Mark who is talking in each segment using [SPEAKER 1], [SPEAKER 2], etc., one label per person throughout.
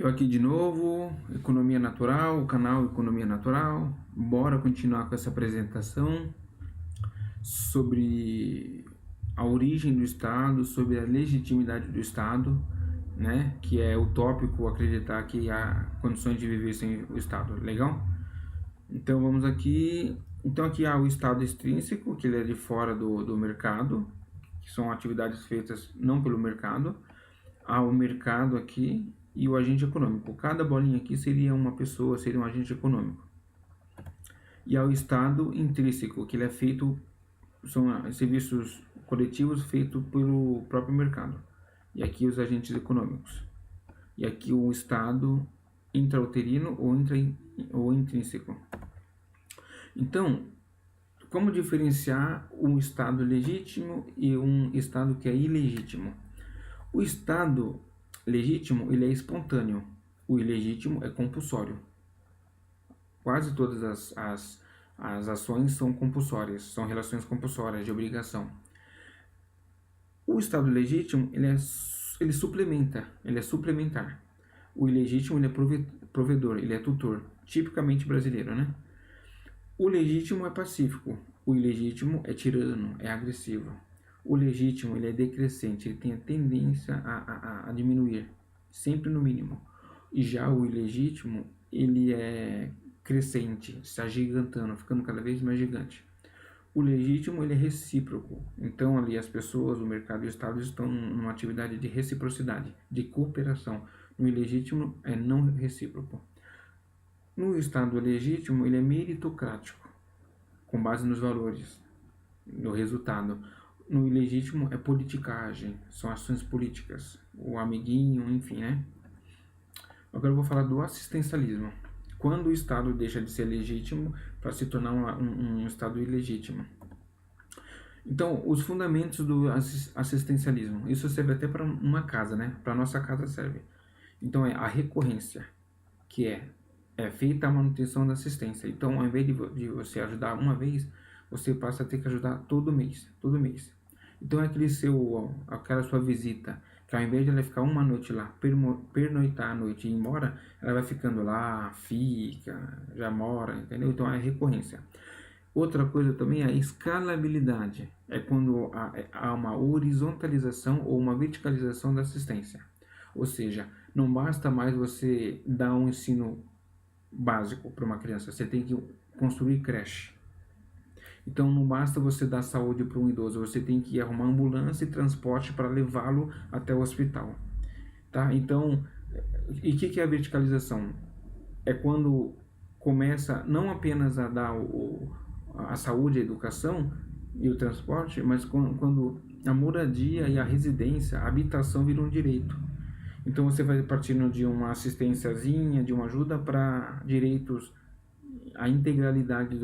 [SPEAKER 1] Eu aqui de novo, Economia Natural, o canal Economia Natural. Bora continuar com essa apresentação sobre a origem do Estado, sobre a legitimidade do Estado, né? Que é utópico acreditar que há condições de viver sem o Estado. Legal? Então vamos aqui. Então aqui há o Estado extrínseco, que ele é de fora do mercado, que são atividades feitas não pelo mercado. Há o mercado aqui e o agente econômico. Cada bolinha aqui seria uma pessoa, seria um agente econômico. E há o Estado intrínseco, que ele é feito, são serviços coletivos feitos pelo próprio mercado. E aqui os agentes econômicos. E aqui o Estado intrauterino ou intrínseco. Então, como diferenciar um Estado legítimo e um Estado que é ilegítimo? O Estado legítimo ele é espontâneo, o ilegítimo é compulsório. Quase todas as ações são compulsórias, são relações compulsórias de obrigação. O Estado legítimo ele suplementa, ele é suplementar. O ilegítimo ele é provedor, ele é tutor, tipicamente brasileiro, né? O legítimo é pacífico, o ilegítimo é tirano, é agressivo. O legítimo ele é decrescente, ele tem a tendência a diminuir, sempre no mínimo. E já o ilegítimo, ele é crescente, se agigantando, ficando cada vez mais gigante. O legítimo ele é recíproco, então ali as pessoas, o mercado e o Estado estão numa atividade de reciprocidade, de cooperação. No ilegítimo é não recíproco. No Estado legítimo ele é meritocrático, com base nos valores, no resultado. No ilegítimo é politicagem, são ações políticas, o amiguinho, enfim, né? Agora eu vou falar do assistencialismo. Quando o Estado deixa de ser legítimo para se tornar um Estado ilegítimo. Então, os fundamentos do assistencialismo. Isso serve até para uma casa, né? Para nossa casa serve. Então, é a recorrência, que é feita a manutenção da assistência. Então, ao invés de você ajudar uma vez, você passa a ter que ajudar todo mês, todo mês. Então é aquela sua visita, que ao invés de ela ficar uma noite lá, pernoitar a noite e ir embora, ela vai ficando lá, fica, já mora, entendeu? Então é recorrência. Outra coisa também é a escalabilidade, é quando há uma horizontalização ou uma verticalização da assistência. Ou seja, não basta mais você dar um ensino básico para uma criança, você tem que construir creche. Então não basta você dar saúde para um idoso, você tem que arrumar ambulância e transporte para levá-lo até o hospital. Tá? Então, e o que é a verticalização? É quando começa não apenas a dar a saúde, a educação e o transporte, mas quando a moradia e a residência, a habitação viram um direito. Então você vai partindo de uma assistênciazinha, de uma ajuda para direitos, a integralidade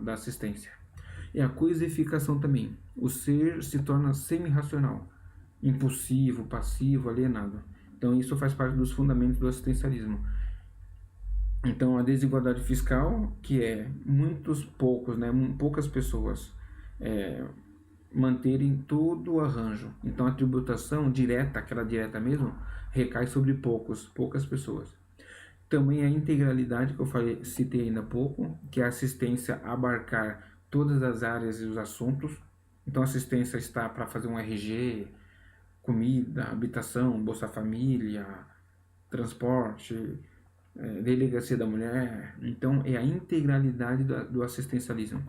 [SPEAKER 1] da assistência. E a coisificação também. O ser se torna semi-racional, impulsivo, passivo, alienado. Então isso faz parte dos fundamentos do assistencialismo. Então a desigualdade fiscal, que é poucas pessoas manterem todo o arranjo. Então a tributação direta, aquela direta mesmo, recai sobre poucas pessoas. Também a integralidade que eu citei ainda há pouco, que é a assistência abarcar todas as áreas e os assuntos. Então a assistência está para fazer um RG, comida, habitação, Bolsa Família, transporte, delegacia da mulher. Então é a integralidade do assistencialismo.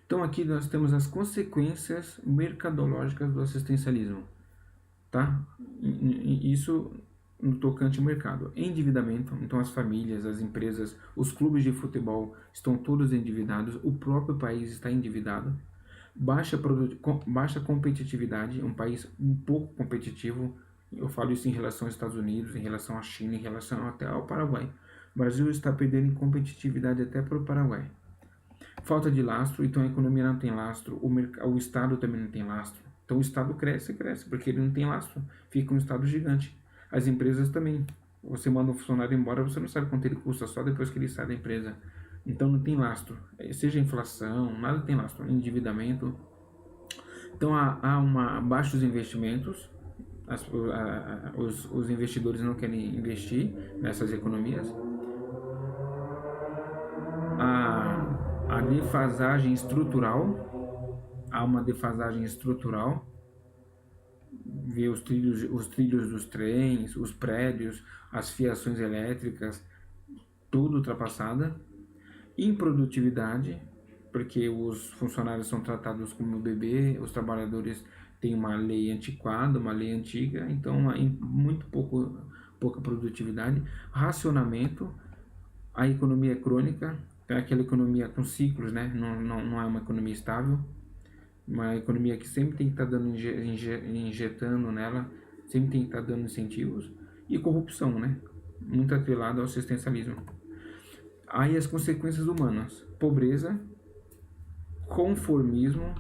[SPEAKER 1] Então aqui nós temos as consequências mercadológicas do assistencialismo, tá? Isso no tocante ao mercado. Endividamento, então as famílias, as empresas, os clubes de futebol estão todos endividados, o próprio país está endividado. Baixa competitividade, um país um pouco competitivo. Eu falo isso em relação aos Estados Unidos, em relação à China, em relação até ao Paraguai. O Brasil está perdendo em competitividade até para o Paraguai. Falta de lastro, então a economia não tem lastro, o Estado também não tem lastro. Então o Estado cresce, porque ele não tem lastro, fica um Estado gigante. As empresas também. Você manda um funcionário embora, você não sabe quanto ele custa, só depois que ele sai da empresa. Então não tem lastro. Seja inflação, nada tem lastro. Endividamento. Então há baixos investimentos, os investidores não querem investir nessas economias. A defasagem estrutural, há uma defasagem estrutural, ver os trilhos dos trens, os prédios, as fiações elétricas, tudo ultrapassada. Improdutividade, porque os funcionários são tratados como bebê, os trabalhadores têm uma lei antiquada, uma lei antiga, então muito pouca produtividade. Racionamento, a economia crônica, é aquela economia com ciclos, né? Não é uma economia estável, uma economia que sempre tem que estar dando, injetando nela, sempre tem que estar dando incentivos. E corrupção, né? Muito atrelado ao assistencialismo. Aí as consequências humanas: pobreza, conformismo,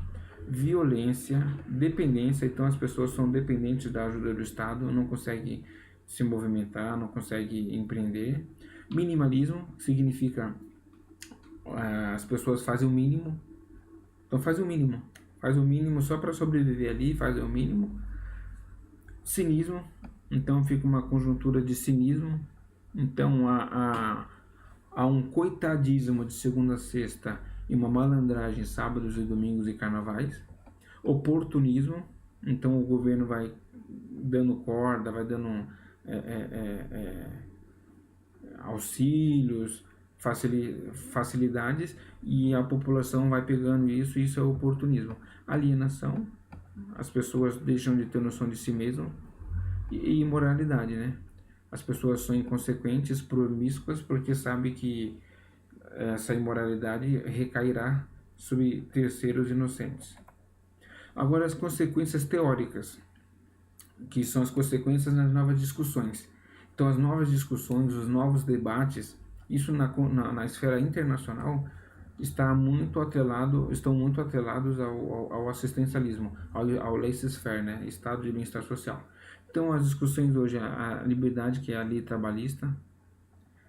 [SPEAKER 1] violência, dependência. Então as pessoas são dependentes da ajuda do Estado, não conseguem se movimentar, não conseguem empreender. Minimalismo significa as pessoas fazem o mínimo. Então faz o mínimo só para sobreviver ali, faz o mínimo. Cinismo, então fica uma conjuntura de cinismo. Então há um coitadismo de segunda a sexta e uma malandragem sábados e domingos e carnavais. Oportunismo, então o governo vai dando corda, vai dando auxílios, facilidades, e a população vai pegando isso, e isso é oportunismo. Alienação, as pessoas deixam de ter noção de si mesmo. E imoralidade, né? As pessoas são inconsequentes, promíscuas, porque sabem que essa imoralidade recairá sobre terceiros inocentes. Agora, as consequências teóricas, que são as consequências nas novas discussões. Então, as novas discussões, os novos debates, isso na esfera internacional estão muito atrelados ao assistencialismo, ao laissez-faire, né? Estado de bem-estar social. Então, as discussões hoje, a liberdade, que é a lei trabalhista,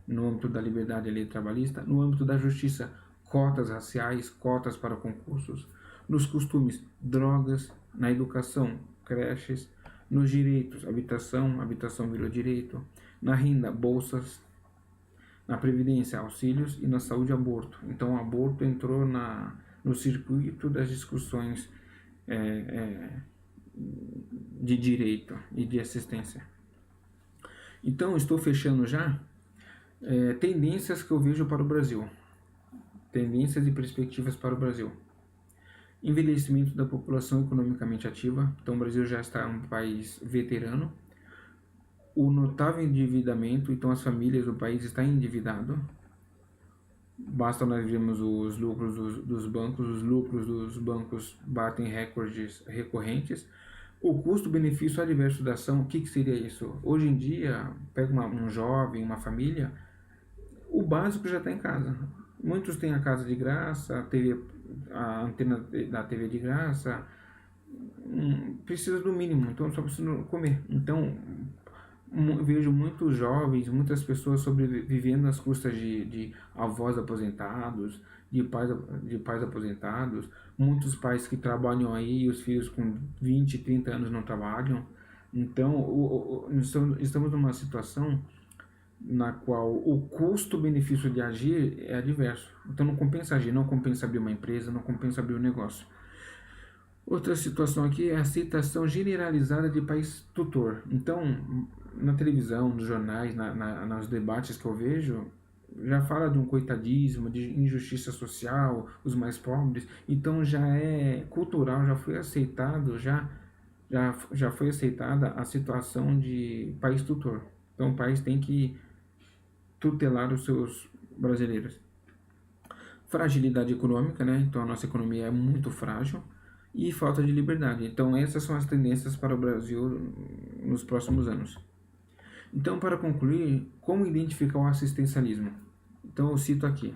[SPEAKER 1] no âmbito da liberdade, a lei trabalhista, no âmbito da justiça, cotas raciais, cotas para concursos, nos costumes, drogas, na educação, creches, nos direitos, habitação virou direito, na renda, bolsas, na previdência, auxílios, e na saúde, aborto. Então, o aborto entrou no circuito das discussões de direito e de assistência. Então, estou fechando já. Tendências que eu vejo para o Brasil. Tendências e perspectivas para o Brasil. Envelhecimento da população economicamente ativa. Então, o Brasil já está um país veterano. O notável endividamento. Então, as famílias do país estão endividadas. Basta nós vermos os lucros dos bancos. Os lucros dos bancos batem recordes recorrentes. O custo-benefício adverso da ação, o que seria isso? Hoje em dia, pega um jovem, uma família, o básico já está em casa. Muitos têm a casa de graça, a antena da TV de graça, precisa do mínimo, então só precisa comer. Então, vejo muitos jovens, muitas pessoas sobrevivendo às custas de avós aposentados, de pais aposentados, muitos pais que trabalham aí e os filhos com 20, 30 anos não trabalham. Então, estamos numa situação na qual o custo-benefício de agir é adverso. Então, não compensa agir, não compensa abrir uma empresa, não compensa abrir um negócio. Outra situação aqui é a aceitação generalizada de país tutor. Então, na televisão, nos jornais, nos debates que eu vejo, já fala de um coitadismo, de injustiça social, os mais pobres. Então já é cultural, já foi aceitado, já foi aceitada a situação de país tutor. Então o país tem que tutelar os seus brasileiros. Fragilidade econômica, né? Então a nossa economia é muito frágil. E falta de liberdade. Então essas são as tendências para o Brasil nos próximos anos. Então, para concluir, como identificar o assistencialismo? Então eu cito aqui: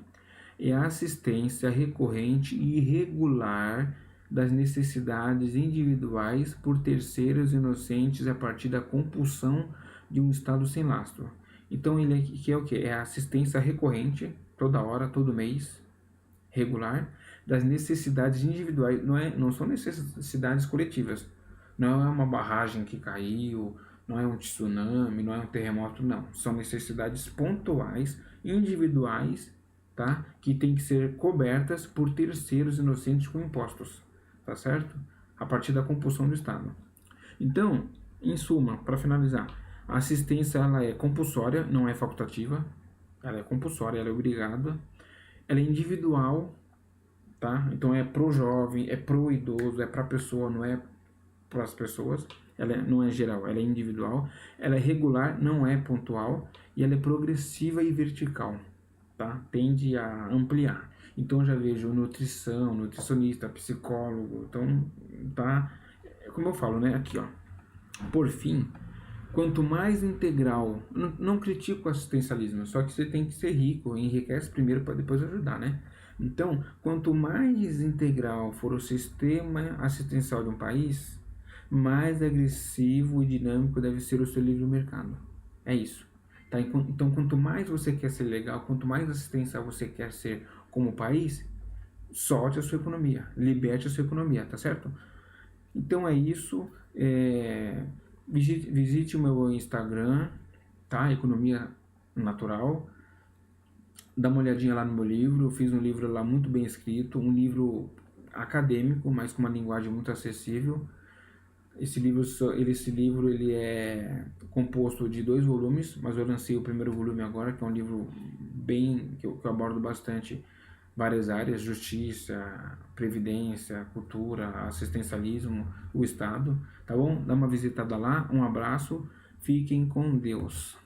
[SPEAKER 1] é a assistência recorrente e irregular das necessidades individuais por terceiros inocentes a partir da compulsão de um Estado sem lastro. Então ele aqui é o que? É a assistência recorrente, toda hora, todo mês, regular, das necessidades individuais, não são necessidades coletivas, Não é uma barragem que caiu, não é um tsunami, não é um terremoto, não. São necessidades pontuais, individuais, tá? Que tem que ser cobertas por terceiros inocentes com impostos, tá certo? A partir da compulsão do Estado. Então, em suma, para finalizar, a assistência ela é compulsória, não é facultativa. Ela é compulsória, ela é obrigada. Ela é individual, tá? Então é pro jovem, é pro idoso, é para a pessoa, não é para as pessoas. Não é geral, ela é individual. Ela é regular, não é pontual. E ela é progressiva e vertical, tá? Tende a ampliar. Então eu já vejo nutrição, nutricionista, psicólogo. Então, tá? Como eu falo, né? Aqui, ó. Por fim, quanto mais integral, não critico o assistencialismo, só que você tem que ser rico, enriquece primeiro para depois ajudar, né? Então, quanto mais integral for o sistema assistencial de um país, mais agressivo e dinâmico deve ser o seu livre mercado. É isso. Tá? Então, quanto mais você quer ser legal, quanto mais assistencial você quer ser como país, solte a sua economia, liberte a sua economia, tá certo? Então é isso. Visite o meu Instagram, tá? Economia Natural. Dá uma olhadinha lá no meu livro. Eu fiz um livro lá muito bem escrito, um livro acadêmico, mas com uma linguagem muito acessível. Esse livro ele é composto de 2 volumes, mas eu lancei o primeiro volume agora, que é um livro bem que eu abordo bastante várias áreas: justiça, previdência, cultura, assistencialismo, o Estado, tá bom? Dá uma visitada lá, um abraço, fiquem com Deus.